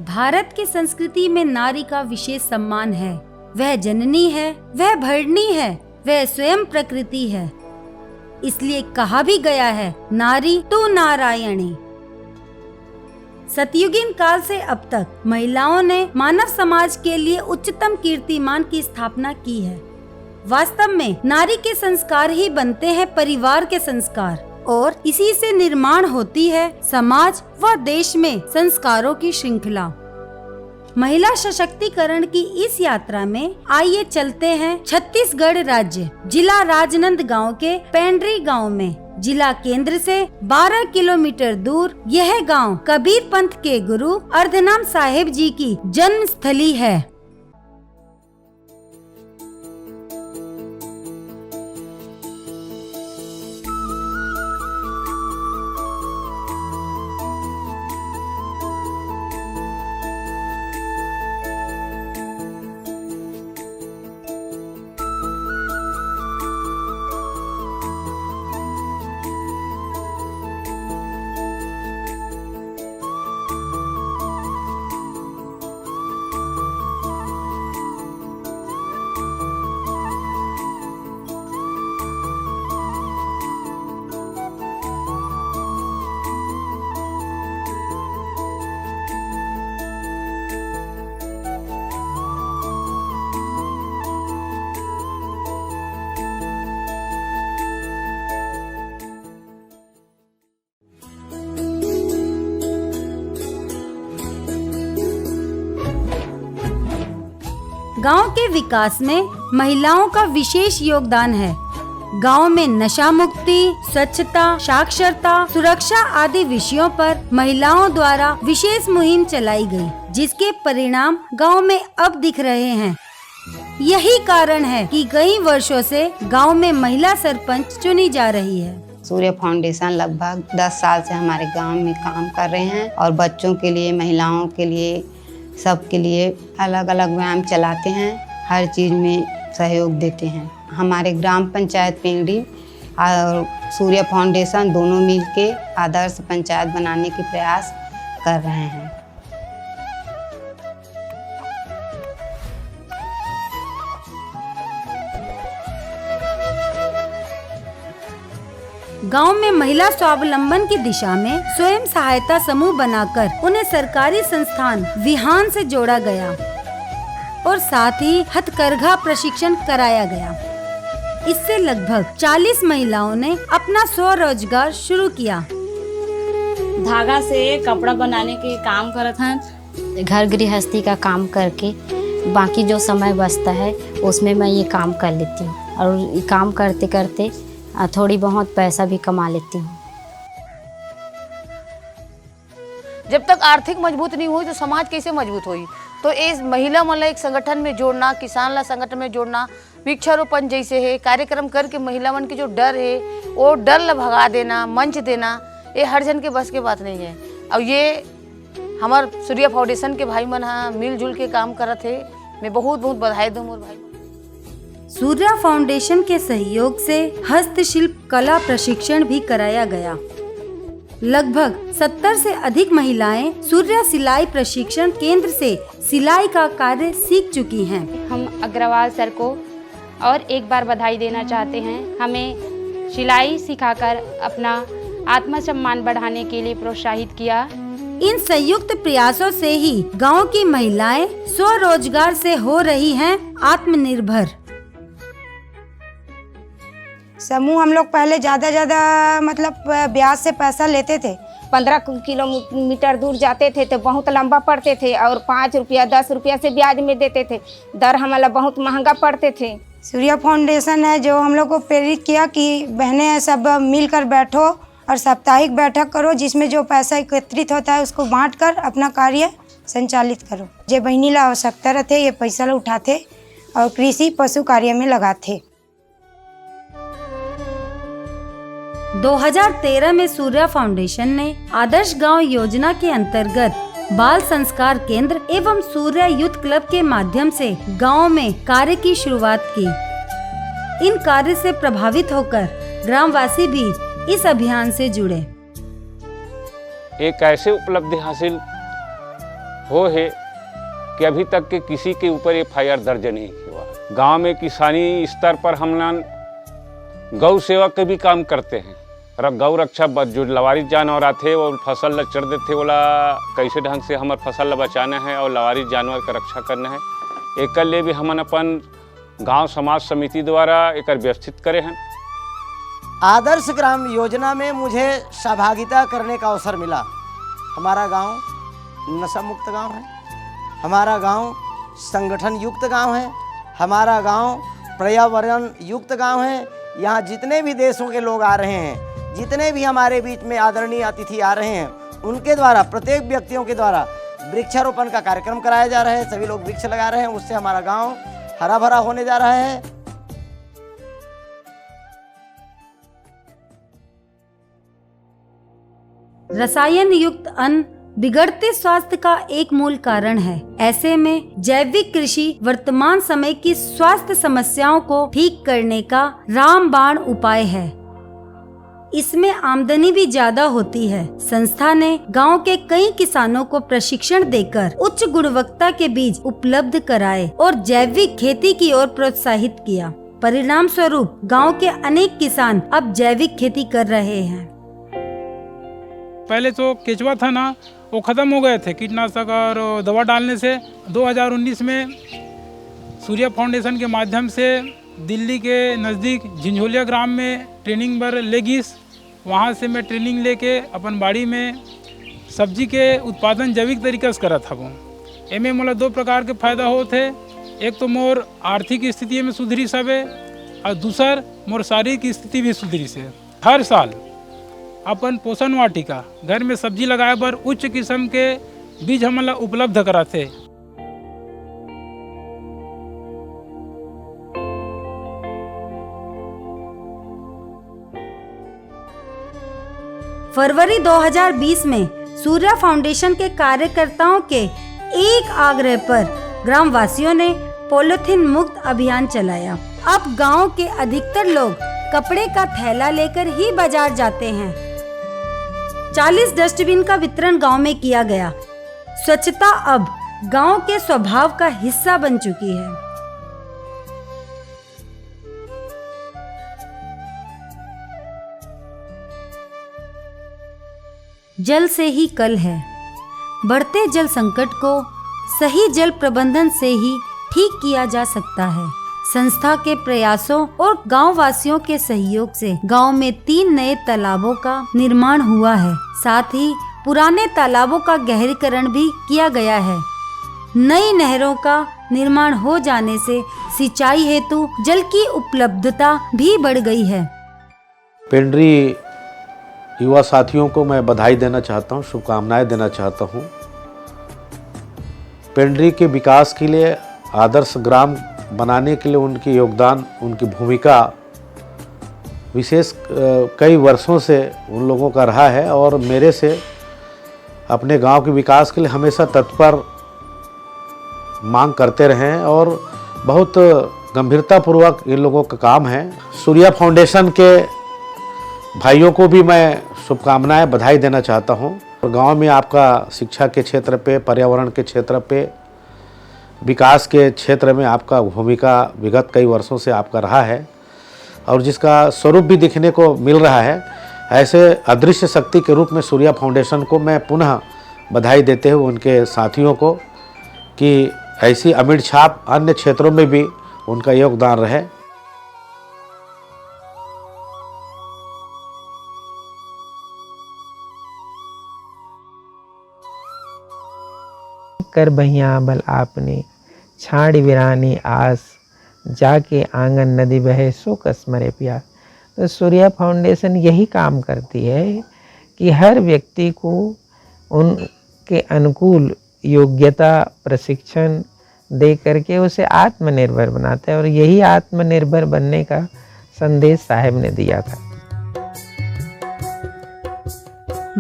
भारत की संस्कृति में नारी का विशेष सम्मान है। वह जननी है, वह भरणी है, वह स्वयं प्रकृति है। इसलिए कहा भी गया है, नारी तू नारायणी। सतयुगीन काल से अब तक महिलाओं ने मानव समाज के लिए उच्चतम कीर्तिमान की स्थापना की है। वास्तव में नारी के संस्कार ही बनते हैं परिवार के संस्कार, और इसी से निर्माण होती है समाज व देश में संस्कारों की श्रृंखला। महिला सशक्तिकरण की इस यात्रा में आइए चलते हैं छत्तीसगढ़ राज्य जिला राजनांदगांव के पेंड्री गांव में। जिला केंद्र से 12 किलोमीटर दूर यह गांव कबीर पंथ के गुरु अर्धनाम साहेब जी की जन्म स्थली है। गांव के विकास में महिलाओं का विशेष योगदान है। गांव में नशा मुक्ति, स्वच्छता, साक्षरता, सुरक्षा आदि विषयों पर महिलाओं द्वारा विशेष मुहिम चलाई गई, जिसके परिणाम गांव में अब दिख रहे हैं। यही कारण है कि कई वर्षों से गांव में महिला सरपंच चुनी जा रही है। सूर्य फाउंडेशन लगभग 10 साल से हमारे गांव में काम कर रहे हैं और बच्चों के लिए, महिलाओं के लिए, सबके लिए अलग अलग व्यायाम चलाते हैं, हर चीज़ में सहयोग देते हैं। हमारे ग्राम पंचायत पेंगड़ी और सूर्य फाउंडेशन दोनों मिलके आदर्श पंचायत बनाने के प्रयास कर रहे हैं। गांव में महिला स्वावलंबन की दिशा में स्वयं सहायता समूह बनाकर उन्हें सरकारी संस्थान विहान से जोड़ा गया और साथ ही हथकरघा प्रशिक्षण कराया गया। इससे लगभग 40 महिलाओं ने अपना स्वरोजगार शुरू किया। धागा से कपड़ा बनाने के काम करत हैं। घर गृहस्थी का काम करके बाकी जो समय बचता है उसमें मैं ये काम कर लेती हूँ और ये काम करते करते थोड़ी बहुत पैसा भी कमा लेती हूँ। जब तक आर्थिक मजबूत नहीं हुई तो समाज कैसे मजबूत हुई। तो इस महिला मन एक संगठन में जोड़ना, किसान ला संगठन में जोड़ना, वृक्षारोपण जैसे है कार्यक्रम करके महिला मन की जो डर है वो डर ला भगा देना, मंच देना, ये हर जन के बस के बात नहीं है। अब ये हमार सूर्य फाउंडेशन के भाई मन मिलजुल के काम करत है। मैं बहुत बहुत बधाई दूँ मोर भाई। सूर्य फाउंडेशन के सहयोग से हस्तशिल्प कला प्रशिक्षण भी कराया गया। लगभग 70 से अधिक महिलाएं सूर्य सिलाई प्रशिक्षण केंद्र से सिलाई का कार्य सीख चुकी हैं। हम अग्रवाल सर को और एक बार बधाई देना चाहते हैं। हमें सिलाई सिखाकर अपना आत्मसम्मान बढ़ाने के लिए प्रोत्साहित किया। इन संयुक्त प्रयासों से ही गांव की महिलाएं स्वरोजगार से हो रही हैं आत्मनिर्भर। समूह हम लोग पहले ज़्यादा मतलब ब्याज से पैसा लेते थे। 15 किलोमीटर दूर जाते थे तो बहुत लंबा पड़ते थे और 5 रुपया 10 रुपया से ब्याज में देते थे। दर हमारा बहुत महंगा पड़ते थे। सूर्य फाउंडेशन है जो हम लोग को प्रेरित किया कि बहनें सब मिलकर बैठो और साप्ताहिक बैठक करो, जिसमें जो पैसा एकत्रित होता है उसको बांटकर अपना कार्य संचालित करो। जो बहनी ला आवश्यकता रहते ये पैसा ला उठाते और कृषि पशु कार्य में लगाते। 2013 में सूर्य फाउंडेशन ने आदर्श गांव योजना के अंतर्गत बाल संस्कार केंद्र एवं सूर्य यूथ क्लब के माध्यम से गांव में कार्य की शुरुआत की। इन कार्य से प्रभावित होकर ग्रामवासी भी इस अभियान से जुड़े। एक ऐसी उपलब्धि हासिल हो है कि अभी तक के किसी के ऊपर FIR दर्ज नहीं हुआ। गांव में किसानी स्तर पर हम गौ सेवा के भी काम करते हैं। गौ रक्षा जो लवारिस जानवर आते और फसल ल चढ़ देते वाला कैसे ढंग से हमार फसल ल बचाना है और लवारिस जानवर का रक्षा करना है, एक लिए भी हमन अपन गांव समाज समिति द्वारा एक व्यवस्थित करे हैं। आदर्श ग्राम योजना में मुझे सहभागिता करने का अवसर मिला। हमारा गांव नशा मुक्त गांव है, हमारा गांव संगठन युक्त गांव है, हमारा गांव पर्यावरण युक्त गांव है। यहाँ जितने भी देशों के लोग आ रहे हैं, जितने भी हमारे बीच में आदरणीय अतिथि आ रहे हैं, उनके द्वारा प्रत्येक व्यक्तियों के द्वारा वृक्षारोपण का कार्यक्रम कराया जा रहा है। सभी लोग वृक्ष लगा रहे हैं, उससे हमारा गांव हरा भरा होने जा रहा है। रसायन युक्त अन्न बिगड़ते स्वास्थ्य का एक मूल कारण है। ऐसे में जैविक कृषि वर्तमान समय की स्वास्थ्य समस्याओं को ठीक करने का रामबाण उपाय है। इसमें आमदनी भी ज्यादा होती है। संस्था ने गांव के कई किसानों को प्रशिक्षण देकर उच्च गुणवत्ता के बीज उपलब्ध कराए और जैविक खेती की ओर प्रोत्साहित किया। परिणाम स्वरूप गांव के अनेक किसान अब जैविक खेती कर रहे हैं। पहले तो केचुआ था ना, वो ख़त्म हो गए थे कीटनाशक और दवा डालने से। 2019 में सूर्या फाउंडेशन के माध्यम से दिल्ली के नज़दीक झिंझोलिया ग्राम में ट्रेनिंग पर लेगिस, वहाँ से मैं ट्रेनिंग लेके अपन बाड़ी में सब्जी के उत्पादन जैविक तरीके से करा था। वो एमे मोला 2 प्रकार के फायदा होते। एक तो मोर आर्थिक स्थिति में सुधरी सबे और दूसर मोर शारीरिक स्थिति भी सुधरी से। हर साल अपन पोषण वाटिका घर में सब्जी लगाए बर उच्च किस्म के बीज हमला उपलब्ध कराते। फरवरी 2020 में सूर्या फाउंडेशन के कार्यकर्ताओं के एक आग्रह पर ग्राम वासियों ने पॉलिथीन मुक्त अभियान चलाया। अब गांव के अधिकतर लोग कपड़े का थैला लेकर ही बाजार जाते हैं। 40 डस्टबिन का वितरण गांव में किया गया। स्वच्छता अब गांव के स्वभाव का हिस्सा बन चुकी है। जल से ही कल है। बढ़ते जल संकट को सही जल प्रबंधन से ही ठीक किया जा सकता है। संस्था के प्रयासों और गांव वासियों के सहयोग से गांव में 3 नए तालाबों का निर्माण हुआ है। साथ ही पुराने तालाबों का गहरीकरण भी किया गया है। नई नहरों का निर्माण हो जाने से सिंचाई हेतु जल की उपलब्धता भी बढ़ गई है। पेंड्री युवा साथियों को मैं बधाई देना चाहता हूँ, शुभकामनाएं देना चाहता हूँ। पेंड्री के विकास के लिए, आदर्श ग्राम बनाने के लिए उनकी योगदान, उनकी भूमिका विशेष कई वर्षों से उन लोगों का रहा है और मेरे से अपने गांव के विकास के लिए हमेशा तत्पर मांग करते रहे और बहुत गंभीरतापूर्वक इन लोगों का काम है। सूर्या फाउंडेशन के भाइयों को भी मैं शुभकामनाएं, बधाई देना चाहता हूं। और गांव में आपका शिक्षा के क्षेत्र पे, पर्यावरण के क्षेत्र पे, विकास के क्षेत्र में आपका भूमिका विगत कई वर्षों से आपका रहा है और जिसका स्वरूप भी दिखने को मिल रहा है। ऐसे अदृश्य शक्ति के रूप में सूर्या फाउंडेशन को मैं पुनः बधाई देते हुए उनके साथियों को कि ऐसी अमिट छाप अन्य क्षेत्रों में भी उनका योगदान रहे। कर बहिया बल आपने छाड़ विरानी आस, जाके आंगन नदी बहे सो कसमरे प्यास। तो सूर्या फाउंडेशन यही काम करती है कि हर व्यक्ति को उनके अनुकूल योग्यता प्रशिक्षण दे करके उसे आत्मनिर्भर बनाता है और यही आत्मनिर्भर बनने का संदेश साहब ने दिया था।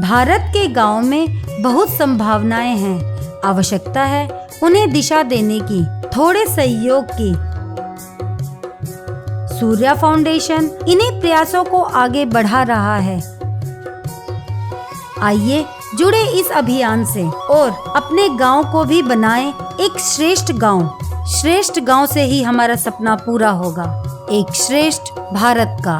भारत के गांव में बहुत संभावनाएं हैं। आवश्यकता है उन्हें दिशा देने की, थोड़े सहयोग की। सूर्या फाउंडेशन इन्हीं प्रयासों को आगे बढ़ा रहा है। आइए जुड़े इस अभियान से और अपने गांव को भी बनाएं एक श्रेष्ठ गांव। श्रेष्ठ गांव से ही हमारा सपना पूरा होगा, एक श्रेष्ठ भारत का।